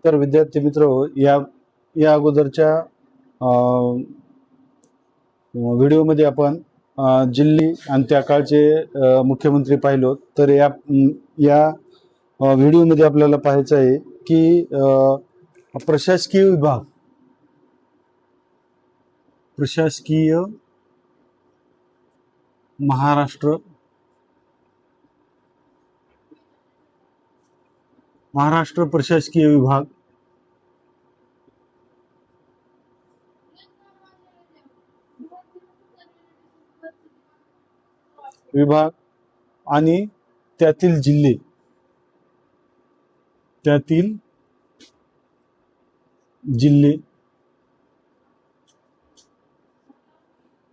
तर विद्यार्थी मित्र, या या अगोदरच्या व्हिडिओमध्ये आपण दिल्ली आणि त्या काळचे मुख्यमंत्री पाहिलो. तर या व्हिडिओमध्ये आपल्याला पाहायचं आहे की प्रशासकीय महाराष्ट्र प्रशासकीय विभाग आणि त्यातील जिल्हे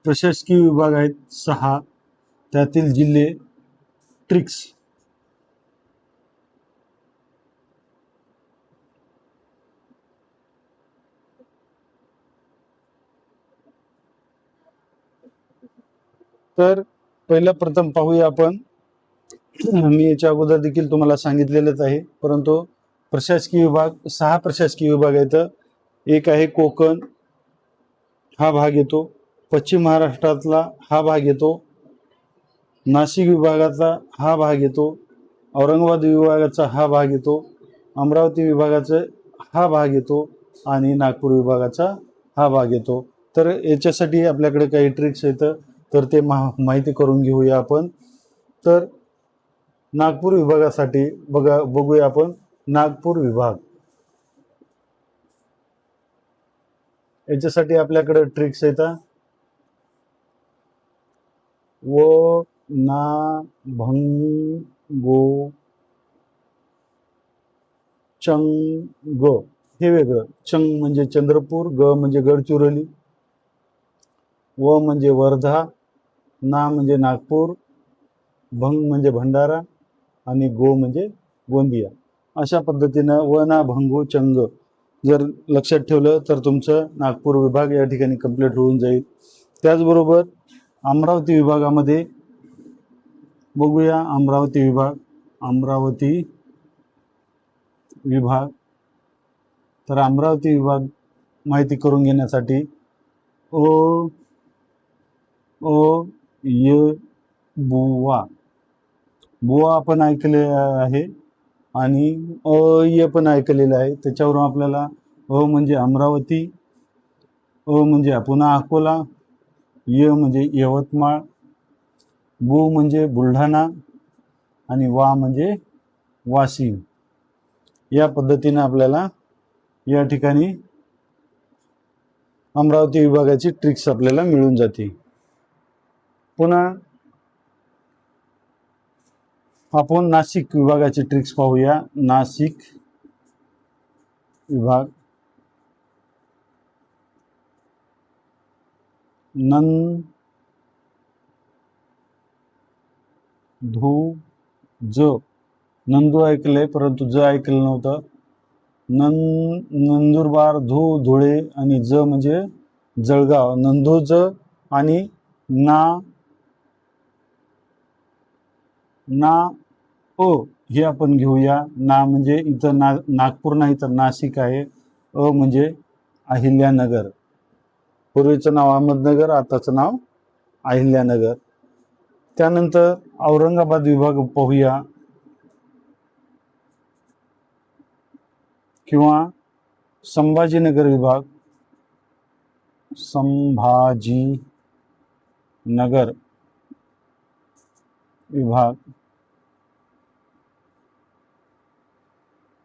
प्रशासकीय विभाग आहेत 6, त्यातील जिल्हे ट्रिक्स. तर पहिला प्रथम पाहूया आपण. मी याच्या अगोदर देखील तुम्हाला सांगितलेलंच आहे, परंतु प्रशासकीय विभाग 6 प्रशासकीय विभाग आहेत. एक आहे कोकण, हा भाग येतो. पश्चिम महाराष्ट्रातला हा भाग येतो. नाशिक विभागाचा हा भाग येतो. औरंगाबाद विभागाचा हा भाग येतो. अमरावती विभागाचा हा भाग येतो आणि नागपूर विभागाचा हा भाग येतो. तर याच्यासाठी आपल्याकडे काही ट्रिक्स आहेत, तर ते माहिती करून घेऊया आपण. तर नागपूर विभागासाठी बघूया आपण. नागपूर विभाग, याच्यासाठी आपल्याकडे ट्रिक्स आहेत. व ना भंगो चंग, हे वेगळं. चंग म्हणजे चंद्रपूर, ग म्हणजे गडचिरोली, व म्हणजे वर्धा, ना म्हणजे नागपूर, भंग म्हणजे भंडारा आणि गो म्हणजे गोंदिया. अशा पद्धतीनं व ना भंगो चंग जर लक्षात ठेवलं तर तुमचं नागपूर विभाग या ठिकाणी कंप्लीट होऊन जाईल. त्याचबरोबर अमरावती विभागामध्ये बघूया. अमरावती विभाग. तर अमरावती विभाग माहिती करून घेण्यासाठी बुवा आपण ऐकले आहे आणि य पण ऐकलेलं आहे. त्याच्यावरून आपल्याला म्हणजे अमरावती, म्हणजे पुन्हा अकोला, य म्हणजे यवतमाळ, बु म्हणजे बुलढाणा आणि वा म्हणजे वाशिम. या पद्धतीने आपल्याला या ठिकाणी अमरावती विभागाची ट्रिक्स आपल्याला मिळून जाते. पुन्हा आपण नाशिक विभागाची ट्रिक्स पाहूया. नाशिक विभाग नंदू ऐकलंय, परंतु ज ऐकलं नव्हतं. नंदुरबार, धुळे आणि ज म्हणजे जळगाव. नंदुरज आणि ना ओ हे आपण घेऊया. ना म्हणजे इथं नागपूर नाही तर नाशिक आहे. म्हणजे अहिल्यानगर. पूर्वीचं नाव अहमदनगर, आताचं नाव अहिल्यानगर. त्यानंतर औरंगाबाद विभाग पाहूया किंवा संभाजीनगर विभाग. संभाजीनगर विभाग.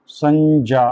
संजा